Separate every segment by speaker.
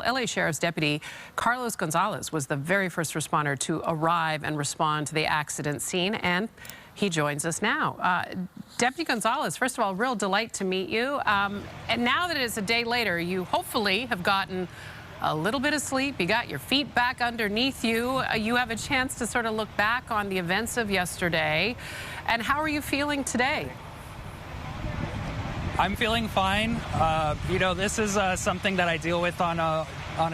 Speaker 1: LA Sheriff's Deputy Carlos Gonzalez was the very first responder to arrive and respond to the accident scene, and he joins us now. Deputy Gonzalez, first of all, real delight to meet you. And now that it's a day later, you hopefully have gotten a little bit of sleep. You got your feet back underneath you. You have a chance to sort of look back on the events of yesterday. And how are you feeling today?
Speaker 2: I'm feeling fine. You know, this is something that I deal with on a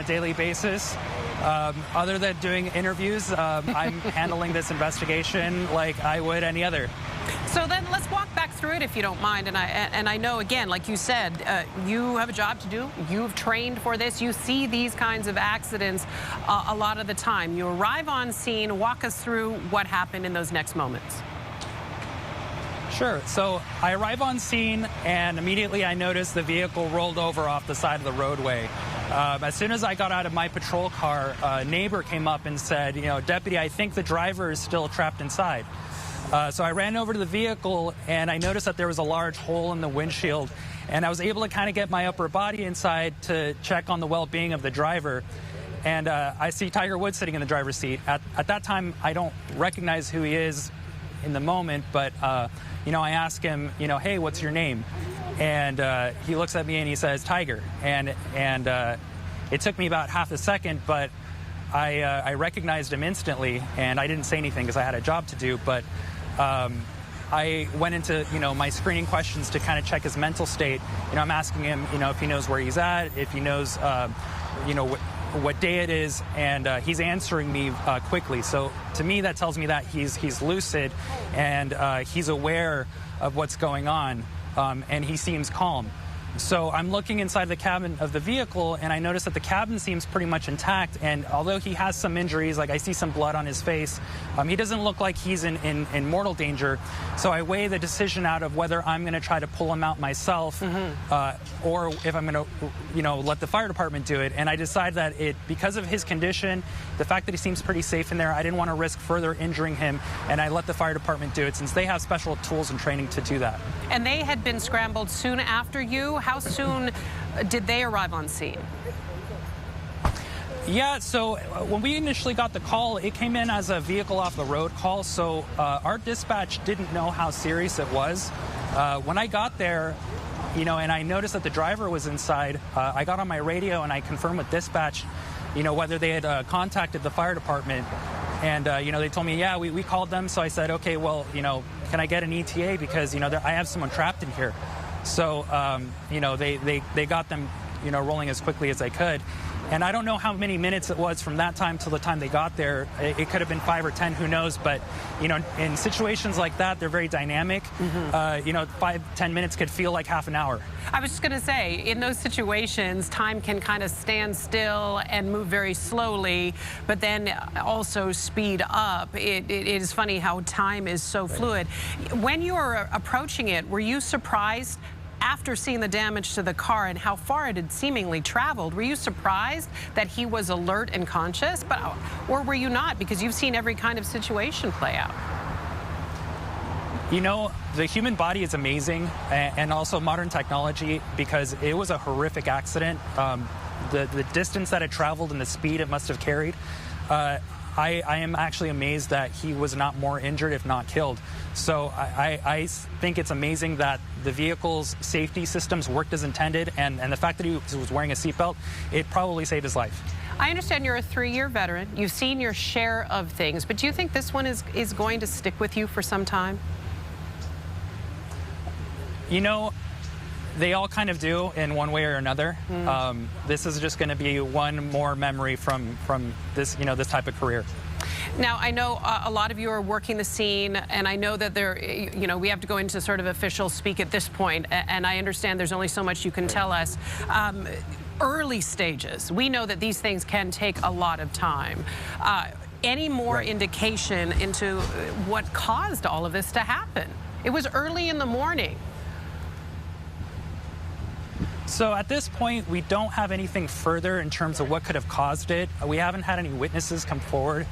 Speaker 2: daily basis. Other than doing interviews, I'm handling this investigation like I would any other.
Speaker 1: So then let's walk back through it if you don't mind. And I know, again, like you said, you have a job to do. You've trained for this. You see these kinds of accidents a lot of the time. You arrive on scene. Walk us through what happened in those next moments.
Speaker 2: Sure. So I arrive on scene, and immediately I notice the vehicle rolled over off the side of the roadway. As soon as I got out of my patrol car, a neighbor came up and said, you know, Deputy, I think the driver is still trapped inside. So I ran over to the vehicle, and I noticed that there was a large hole in the windshield, and I was able to kind of get my upper body inside to check on the well-being of the driver. And I see Tiger Woods sitting in the driver's seat. At that time, I don't recognize who he is in the moment, but you know, I ask him, you know, hey, what's your name? And he looks at me and he says, Tiger. And it took me about half a second, but I recognized him instantly, and I didn't say anything because I had a job to do. But I went into, you know, my screening questions to kind of check his mental state. You know, I'm asking him, you know, if he knows where he's at, if he knows, you know, what day it is, and he's answering me quickly. So to me, that tells me that he's lucid and he's aware of what's going on, and he seems calm. So I'm looking inside the cabin of the vehicle, and I notice that the cabin seems pretty much intact, and although he has some injuries, like I see some blood on his face, he doesn't look like he's in mortal danger. So I weigh the decision out of whether I'm going to try to pull him out myself, or if I'm going to, you know, let the fire department do it. And I decide that because of his condition, the fact that he seems pretty safe in there, I didn't want to risk further injuring him, and I let the fire department do it since they have special tools and training to do that.
Speaker 1: And they had been scrambled soon after you. How soon did they arrive on scene?
Speaker 2: Yeah, so when we initially got the call, it came in as a vehicle off the road call, so our dispatch didn't know how serious it was. When I got there, you know, and I noticed that the driver was inside, I got on my radio and I confirmed with dispatch, you know, whether they had contacted the fire department. And, you know, they told me, yeah, we called them. So I said, okay, well, you know, can I get an ETA? Because, you know, I have someone trapped in here. So, you know, they got them, you know, rolling as quickly as they could. And I don't know how many minutes it was from that time till the time they got there. It could have been 5 or 10, who knows? But, you know, in situations like that, they're very dynamic. You know, 5-10 minutes could feel like half an hour.
Speaker 1: I was just going to say, in those situations, time can kind of stand still and move very slowly, but then also speed up. It is funny how time is so fluid. When you were approaching it, were you surprised? After seeing the damage to the car and how far it had seemingly traveled, were you surprised that he was alert and conscious? Or were you not, because you've seen every kind of situation play out?
Speaker 2: You know, the human body is amazing, and also modern technology, because it was a horrific accident. The distance that it traveled and the speed it must have carried, I am actually amazed that he was not more injured, if not killed. So I think it's amazing that the vehicle's safety systems worked as intended, and the fact that he was wearing a seatbelt, it probably saved his life.
Speaker 1: I understand you're a 3-year veteran. You've seen your share of things, but do you think this one is going to stick with you for some time? You know,
Speaker 2: they all kind of do in one way or another. This is just going to be one more memory from this, you know, this type of career.
Speaker 1: Now, I know a lot of you are working the scene, and I know that you know, we have to go into sort of official speak at this point, and I understand there's only so much you can tell us. Early stages, we know that these things can take a lot of time. Any more indication into what caused all of this to happen? It was early in the morning.
Speaker 2: So at this point, we don't have anything further in terms of what could have caused it. We haven't had any witnesses come forward.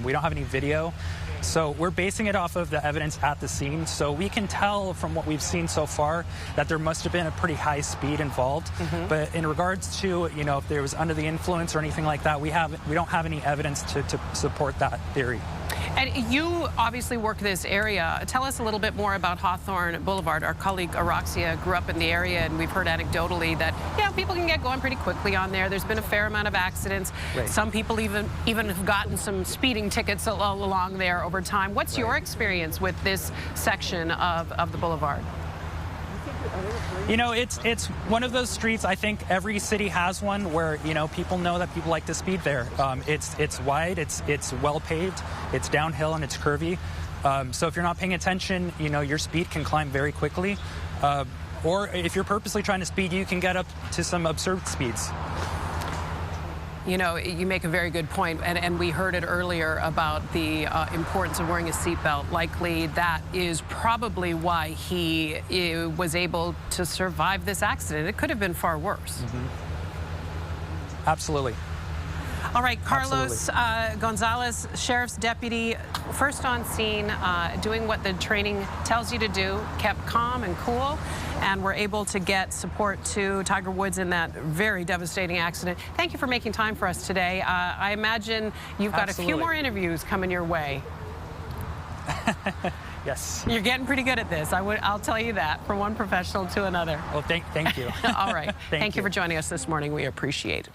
Speaker 2: We don't have any video. So we're basing it off of the evidence at the scene. So we can tell from what we've seen so far that there must have been a pretty high speed involved. But in regards to, if there was under the influence or anything like that, we don't have any evidence to support that theory.
Speaker 1: And you obviously work this area. Tell us a little bit more about Hawthorne Boulevard. Our colleague Araxia grew up in the area, and we've heard anecdotally that people can get going pretty quickly on there. There's been a fair amount of accidents.
Speaker 2: Right.
Speaker 1: Some people even have gotten some speeding tickets along there over time. What's your experience with this section of the boulevard?
Speaker 2: It's one of those streets. I think every city has one where people know that people like to speed there. It's wide, it's well paved, it's downhill, and it's curvy. So if you're not paying attention, your speed can climb very quickly. Or if you're purposely trying to speed, you can get up to some absurd speeds.
Speaker 1: You make a very good point, and we heard it earlier about the importance of wearing a seatbelt. Likely that is probably why he was able to survive this accident. It could have been far worse.
Speaker 2: Absolutely.
Speaker 1: All right, Carlos Gonzalez, sheriff's deputy, first on scene, doing what the training tells you to do, kept calm and cool, and were able to get support to Tiger Woods in that very devastating accident. Thank you for making time for us today. I imagine you've got a few more interviews coming your way.
Speaker 2: Yes.
Speaker 1: You're getting pretty good at this. I'll tell you that, from one professional to another.
Speaker 2: Well, thank you.
Speaker 1: All right. Thank you for joining us this morning. We appreciate it.